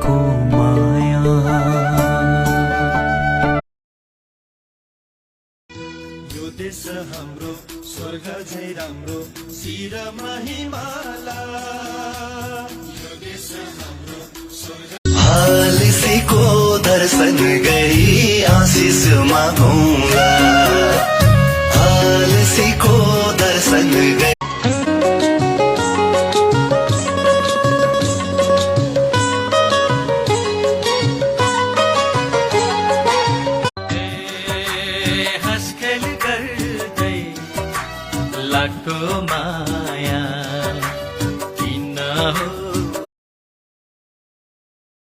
को माया। यो देश हाम्रो स्वर्ग झै राम्रो शिरमा हिमाला। यो देश हाम्रो स्वर्ग। हालिसीको दर्शन गरी आशिष मागौँला। हालिसीको दर्शन गरी हस्खेल गर्दै लाटोमा